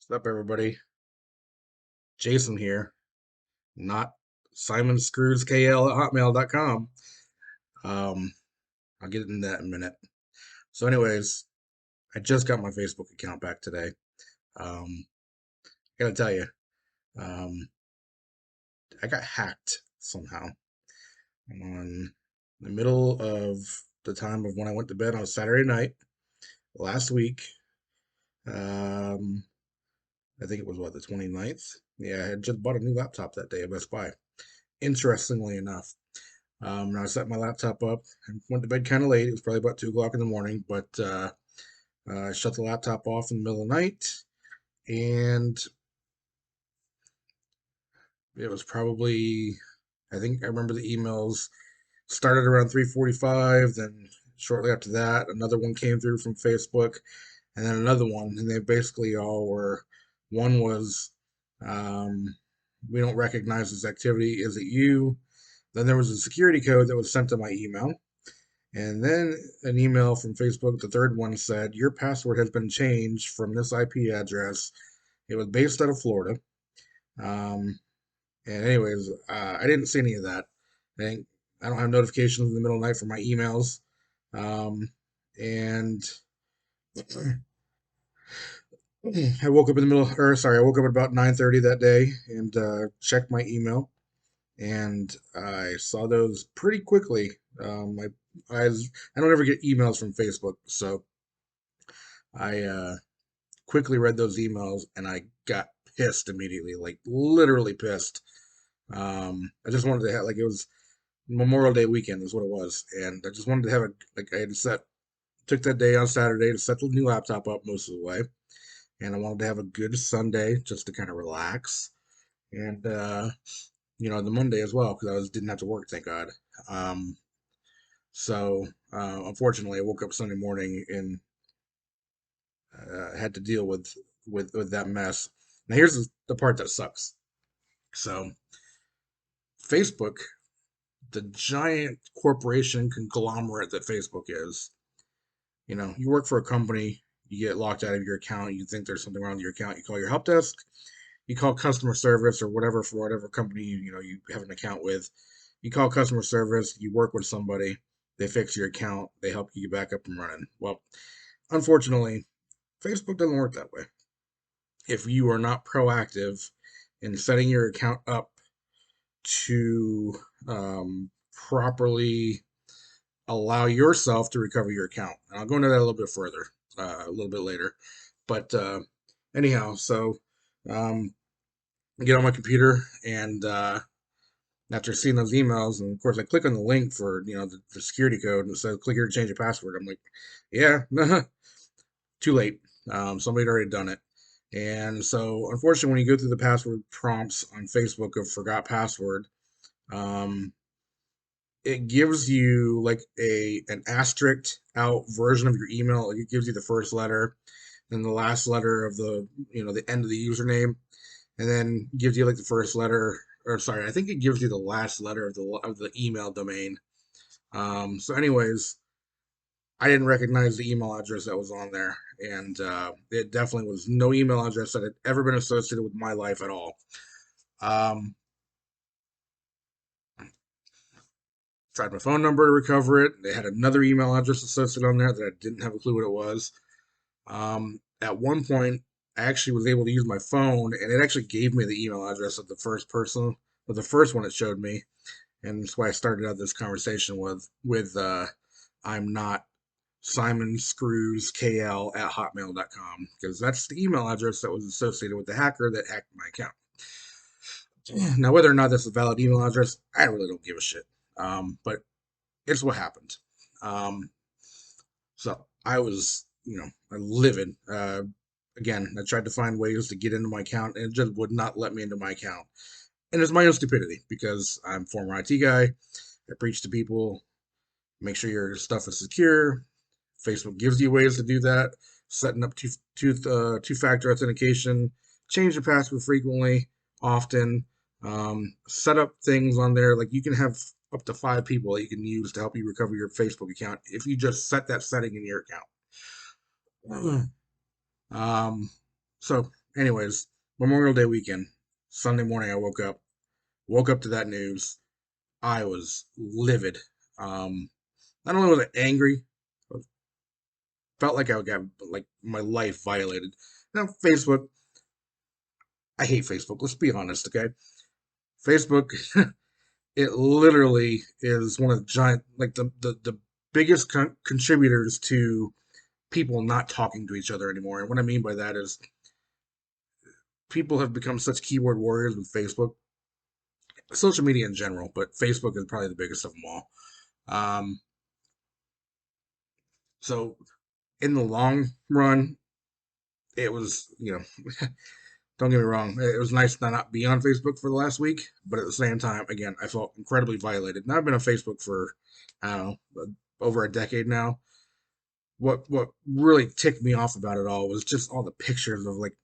What's up, everybody? Jason here, not Simon Screws KL at hotmail.com. Um, I'll get into that in a minute. So, anyways, I just got my Facebook account back today. Um, I gotta tell you, um, I got hacked somehow on the middle of the time of when I went to bed on a Saturday night last week. Um, I think it was the 29th. Yeah, I had just bought a new laptop that day at Best Buy. Interestingly enough. And I set my laptop up and went to bed kind of late. It was probably about 2 o'clock in the morning, but I shut the laptop off in the middle of the night, and it was probably, I think I remember the emails started around 3:45. Then shortly after that, another one came through from Facebook, and then another one, and they basically all were. One was, um, we don't recognize this activity. Is it you? Then there was a security code that was sent to my email. And then an email from Facebook, the third one said, your password has been changed from this IP address. It was based out of Florida. Um, and anyways, I didn't see any of that. I, I don't have notifications in the middle of the night for my emails. Um, and I woke up in the middle, or sorry, I woke up at about 9:30 that day and checked my email. And I saw those pretty quickly. I don't ever get emails from Facebook, so I quickly read those emails and I got pissed immediately, like literally pissed. I just wanted to have like it was Memorial Day weekend is what it was, and I just wanted to have a like I had set took that day on Saturday to set the new laptop up most of the way, and I wanted to have a good Sunday just to kind of relax, and the Monday as well because I was didn't have to work, thank God. Um, unfortunately, I woke up Sunday morning and had to deal with that mess. Now here's the part that sucks. So Facebook, the giant corporation conglomerate that Facebook is, you work for a company, you get locked out of your account, you think there's something wrong with your account, you call your help desk, you call customer service or whatever for whatever company you have an account with. You call customer service, you work with somebody, they fix your account, they help you get back up and running. Well, unfortunately, Facebook doesn't work that way. If you are not proactive in setting your account up to properly allow yourself to recover your account. And I'll go into that a little bit further, a little bit later. But anyhow, so um, I get on my computer and after seeing those emails, and of course I click on the link for the security code and it says click here to change your password. I'm like, yeah, too late. Somebody had already done it. And so, unfortunately, when you go through the password prompts on Facebook of forgot password, um, it gives you like an asterisk out version of your email. Like, it gives you the first letter, then the last letter of the end of the username, and then gives you like the first letter, or sorry, I think it gives you the last letter of the email domain. So, anyways, I didn't recognize the email address that was on there, and it definitely was no email address that had ever been associated with my life at all. Um, Tried my phone number to recover it. They had another email address associated on there that I didn't have a clue what it was. At one point, I actually was able to use my phone, and it actually gave me the email address of the first person, of the first one it showed me, and that's why I started out this conversation with I'm not Simon Screws KL at hotmail.com because that's the email address that was associated with the hacker that hacked my account. Now, whether or not that's a valid email address, I really don't give a shit. But it's what happened. Um, so I was, livid. Again, I tried to find ways to get into my account, and it just would not let me into my account. And it's my own stupidity because I'm a former IT guy. I preach to people, make sure your stuff is secure. Facebook gives you ways to do that, setting up two-factor authentication, change your password frequently, often, set up things on there like you can have up to 5 people that you can use to help you recover your Facebook account if you just set that setting in your account. um, so anyways, Memorial Day weekend, Sunday morning, I woke up to that news. I was livid. Um, not only was I angry, I felt like I got like my life violated. Now, Facebook, I hate Facebook. Let's be honest, okay? Facebook, it literally is one of the giant, like the biggest contributors to people not talking to each other anymore. And what I mean by that is people have become such keyboard warriors with Facebook, social media in general, but Facebook is probably the biggest of them all. Um, so in the long run, it was, don't get me wrong, it was nice to not be on Facebook for the last week, but at the same time, again, I felt incredibly violated. Now I've been on Facebook for, I don't know, over a decade now. What really ticked me off about it all was just all the pictures of like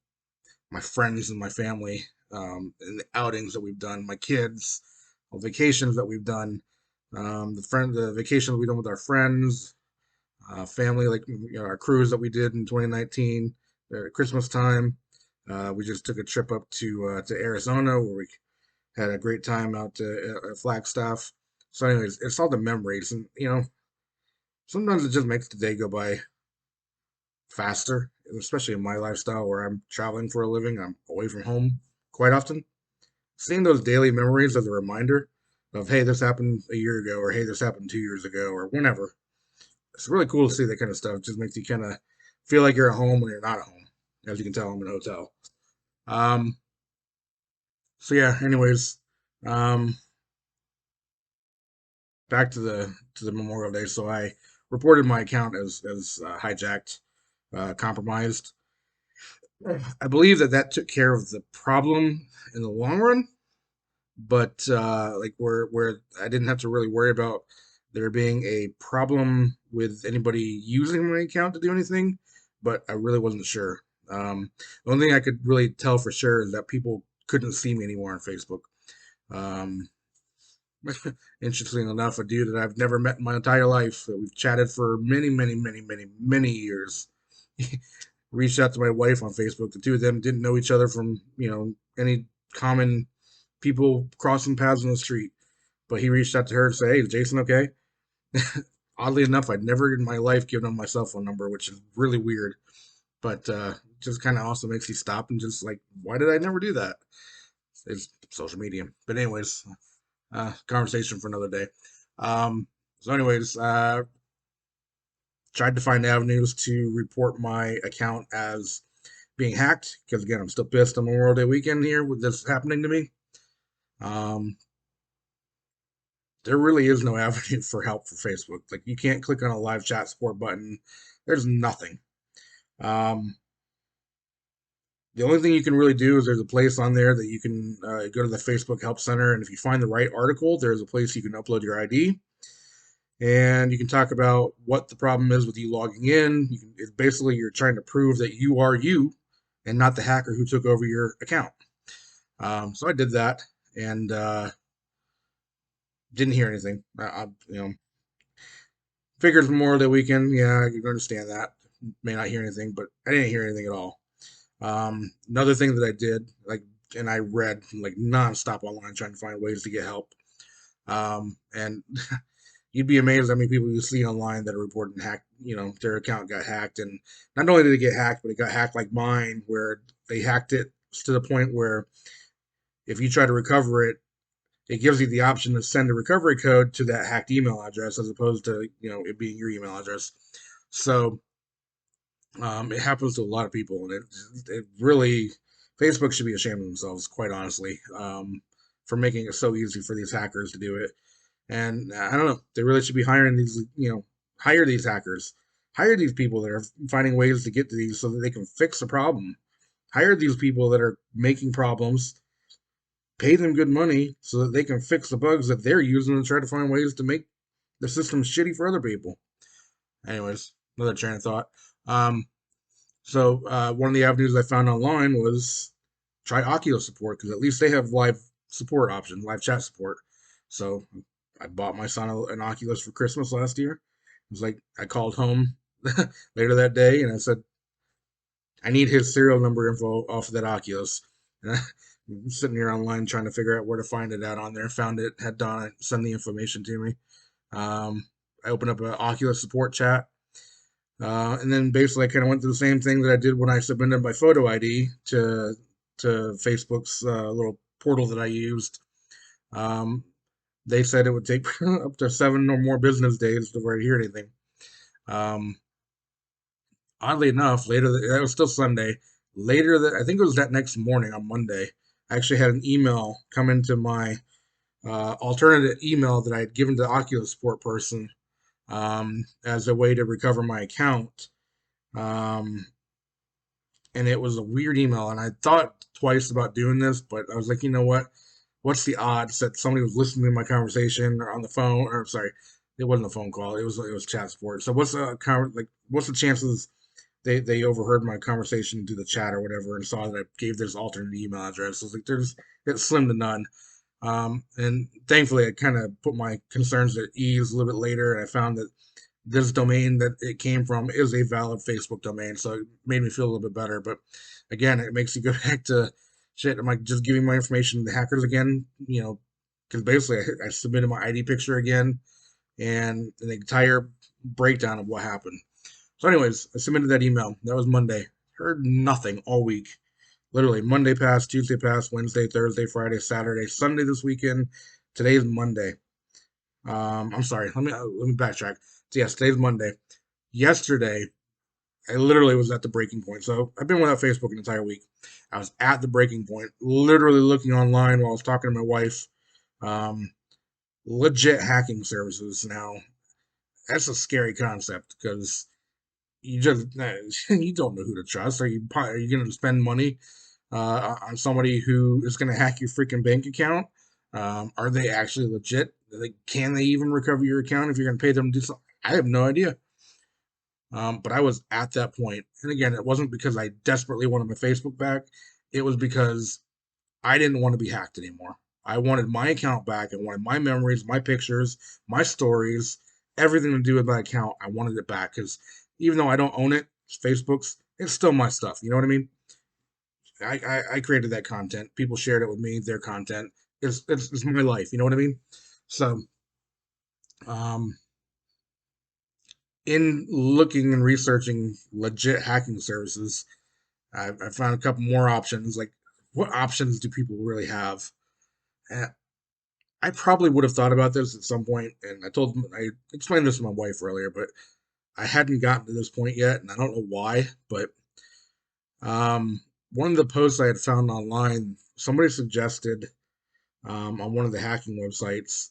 my friends and my family, and the outings that we've done, my kids, all vacations that we've done, the vacations we've done with our friends, family, like our cruise that we did in 2019, Christmas time. We just took a trip up to Arizona where we had a great time out at Flagstaff. So, anyways, it's all the memories, and sometimes it just makes the day go by faster, especially in my lifestyle where I'm traveling for a living. I'm away from home quite often. Seeing those daily memories as a reminder of, hey, this happened a year ago, or hey, this happened 2 years ago, or whenever. It's really cool to see that kind of stuff. It just makes you kind of feel like you're at home when you're not at home. As you can tell, I'm in a hotel. Um, so yeah. Anyways, um, back to the Memorial Day. So I reported my account as hijacked, compromised. I believe that took care of the problem in the long run, but like where I didn't have to really worry about there being a problem with anybody using my account to do anything, but I really wasn't sure. The only thing I could really tell for sure is that people couldn't see me anymore on Facebook. Um, Interesting enough, a dude that I've never met in my entire life, that we've chatted for many, many, many, many, many years, reached out to my wife on Facebook. The two of them didn't know each other from, any common people crossing paths on the street. But he reached out to her to say, "Hey, is Jason okay?" Oddly enough, I'd never in my life given him my cell phone number, which is really weird. But just kind of also makes you stop and just like, why did I never do that? It's social media. But anyways, conversation for another day. So anyways, tried to find avenues to report my account as being hacked because again, I'm still pissed on Memorial Day weekend here with this happening to me. Um, there really is no avenue for help for Facebook. Like you can't click on a live chat support button. There's nothing. Um, the only thing you can really do is there's a place on there that you can go to the Facebook Help Center, and if you find the right article, there's a place you can upload your ID, and you can talk about what the problem is with you logging in. It's basically you're trying to prove that you are you and not the hacker who took over your account. So I did that and didn't hear anything. Figures Memorial Day weekend. Yeah, I can understand that. May not hear anything, but I didn't hear anything at all. Another thing that I did, like, and I read like nonstop online trying to find ways to get help. And you'd be amazed how many people you see online that are reporting hacked, their account got hacked. And not only did it get hacked, but it got hacked like mine, where they hacked it to the point where if you try to recover it, it gives you the option to send a recovery code to that hacked email address as opposed to, it being your email address. So it happens to a lot of people, and it really, Facebook should be ashamed of themselves, quite honestly, for making it so easy for these hackers to do it. And I don't know, they really should be hiring these, hire these hackers, hire these people that are finding ways to get to these so that they can fix the problem. Hire these people that are making problems, pay them good money so that they can fix the bugs that they're using and try to find ways to make the system shitty for other people. Anyways, another train of thought. Um, so one of the avenues I found online was try Oculus support because at least they have live support option, live chat support. So I bought my son an Oculus for Christmas last year. It was like I called home later that day and I said, I need his serial number info off of that Oculus. And I'm sitting here online trying to figure out where to find it out on there. Found it, had Donna send the information to me. Um, I opened up an Oculus support chat. And then basically, I kind of went through the same thing that I did when I submitted my photo ID to Facebook's little portal that I used. Um, they said it would take up to 7 or more business days before I hear anything. Um, Oddly enough, that was still Sunday. Later, that I think it was that next morning on Monday, I actually had an email come into my alternative email that I had given to the Oculus support person as a way to recover my account. Um, and it was a weird email, and I thought twice about doing this, but I was like, you know what? What's the odds that somebody was listening to my conversation or on the phone? Or sorry, it wasn't a phone call. It was chat support. So what's the chances they overheard my conversation through the chat or whatever and saw that I gave this alternate email address? I was like, it's slim to none. And thankfully, I kind of put my concerns at ease a little bit later, and I found that this domain that it came from is a valid Facebook domain, so it made me feel a little bit better. But again, it makes you go back to shit. Am I just giving my information to the hackers again? Because basically, I submitted my ID picture again and an entire breakdown of what happened. So, anyways, I submitted that email. That was Monday. Heard nothing all week. Literally, Monday passed, Tuesday passed, Wednesday, Thursday, Friday, Saturday, Sunday this weekend. Today's Monday. I'm sorry. Let me backtrack. So yes, today's Monday. Yesterday, I literally was at the breaking point. So I've been without Facebook an entire week. I was at the breaking point, literally looking online while I was talking to my wife. Um, Legit hacking services. Now that's a scary concept because you just you don't know who to trust. Are you going to spend money on somebody who is going to hack your freaking bank account? Are they actually legit? Can they even recover your account if you're going to pay them to do something? I have no idea. But I was at that point, and again, it wasn't because I desperately wanted my Facebook back. It was because I didn't want to be hacked anymore. I wanted my account back. I wanted my memories, my pictures, my stories, everything to do with my account. I wanted it back because even though I don't own it, it's Facebook's, it's still my stuff. You know what I mean? I created that content. People shared it with me, their content. It's my life. You know what I mean? So, um, in looking and researching legit hacking services, I found a couple more options. Like, what options do people really have? And I probably would have thought about this at some point, and I explained this to my wife earlier, but I hadn't gotten to this point yet, and I don't know why. But one of the posts I had found online, somebody suggested on one of the hacking websites,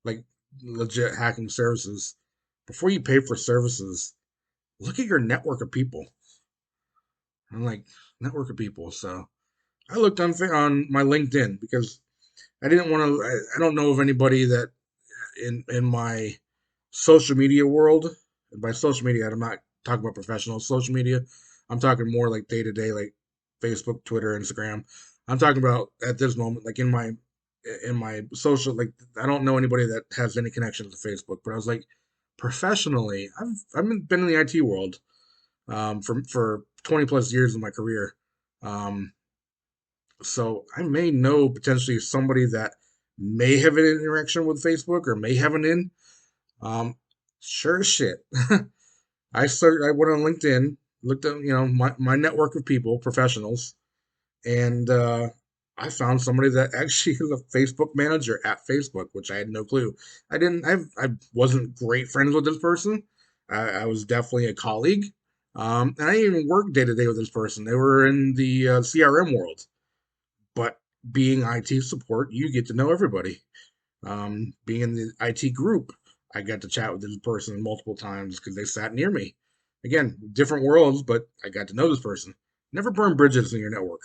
like legit hacking services, before you pay for services, look at your network of people. I'm like, network of people. So I looked on my LinkedIn because I didn't want to. I don't know of anybody that in my social media world. And by social media, I'm not talking about professional social media. I'm talking more like day to day, like Facebook, Twitter, Instagram. I'm talking about at this moment, like in my social, like I don't know anybody that has any connections to Facebook. But I was like, professionally, I've been in the IT world for 20 plus years of my career. Um, so I may know potentially somebody that may have an interaction with Facebook or may have an in. Um, sure as shit. I went on LinkedIn, looked at my network of people, professionals, and I found somebody that actually is a Facebook manager at Facebook, which I had no clue. I wasn't great friends with this person. I was definitely a colleague, and I didn't even work day to day with this person. They were in the CRM world, but being IT support, you get to know everybody. Being in the IT group, I got to chat with this person multiple times because they sat near me. Again, different worlds, but I got to know this person. Never burn bridges in your network.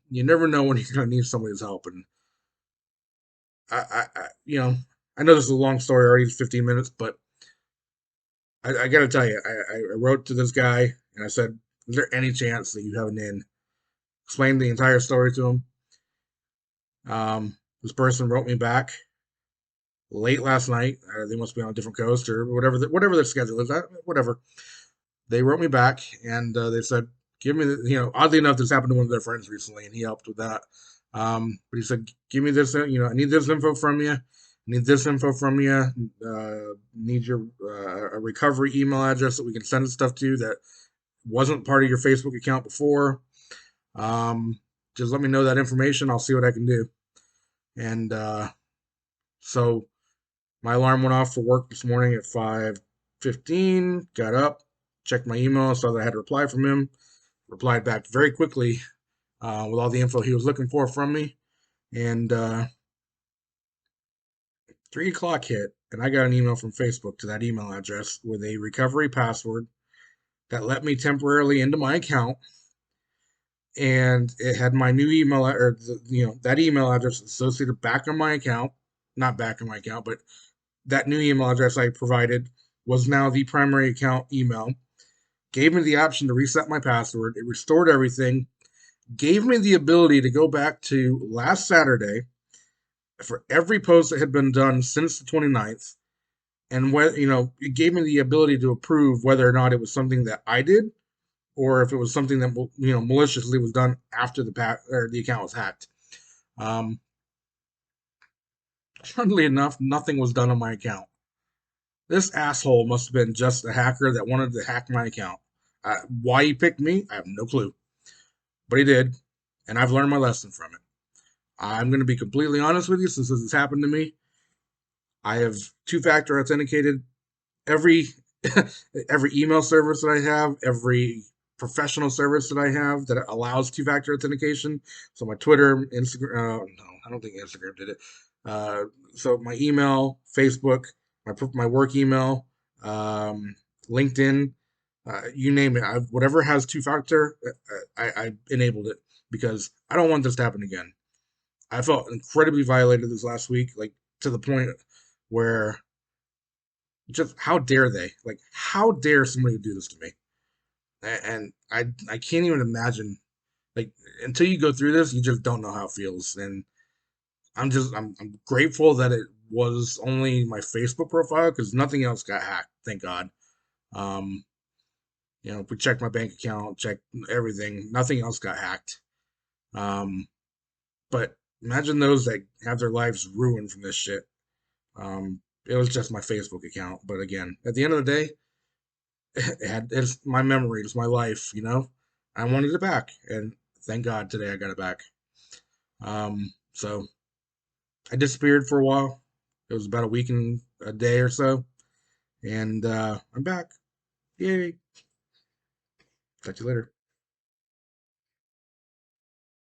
You never know when you're going to need somebody's help. And I know this is a long story already, 15 minutes, but I got to tell you, I wrote to this guy and I said, "Is there any chance that you have an in?" Explained the entire story to him. This person wrote me back late last night. They must be on a different coast or whatever. Whatever their schedule is. Whatever. they wrote me back and they said, "Give me the, oddly enough, this happened to one of their friends recently, and he helped with that. But he said, "Give me this, I need this info from you. I need this info from you. Need your a recovery email address that we can send stuff to that wasn't part of your Facebook account before. Um, just let me know that information. I'll see what I can do." And so my alarm went off for work this morning at 5:15. Got up, checked my email, saw that I had a reply from him. Replied back very quickly with all the info he was looking for from me. And 3 o'clock hit, and I got an email from Facebook to that email address with a recovery password that let me temporarily into my account. And it had my new email, or that email address associated back on my account, not back on my account, but that new email address I provided was now the primary account email. Gave me the option to reset my password. It restored everything. Gave me the ability to go back to last Saturday for every post that had been done since the 29th. And it gave me the ability to approve whether or not it was something that I did or if it was something that maliciously was done after the account was hacked. Um, Funnily enough, nothing was done on my account. This asshole must have been just a hacker that wanted to hack my account. Why he picked me, I have no clue, but he did, and I've learned my lesson from it. I'm going to be completely honest with you, since this has happened to me. I have two-factor authenticated every every email service that I have, every professional service that I have that allows two-factor authentication. So my Twitter, Instagram, no, I don't think Instagram did it. Uh, so my email, Facebook, my work email, LinkedIn, you name it. Whatever has two-factor, I enabled it because I don't want this to happen again. I felt incredibly violated this last week, like to the point where just how dare they? Like, how dare somebody do this to me? And I can't even imagine. Like, until you go through this, you just don't know how it feels. And I'm grateful that it was only my Facebook profile because nothing else got hacked. Thank God. Um, we checked my bank account, checked everything. Nothing else got hacked. Um, but imagine those that have their lives ruined from this shit. It was just my Facebook account, but again, at the end of the day, it's my memory, it's my life. I wanted it back, and thank God today I got it back. So I disappeared for a while. It was about a week and a day or so, and I'm back. Yay! Catch you later.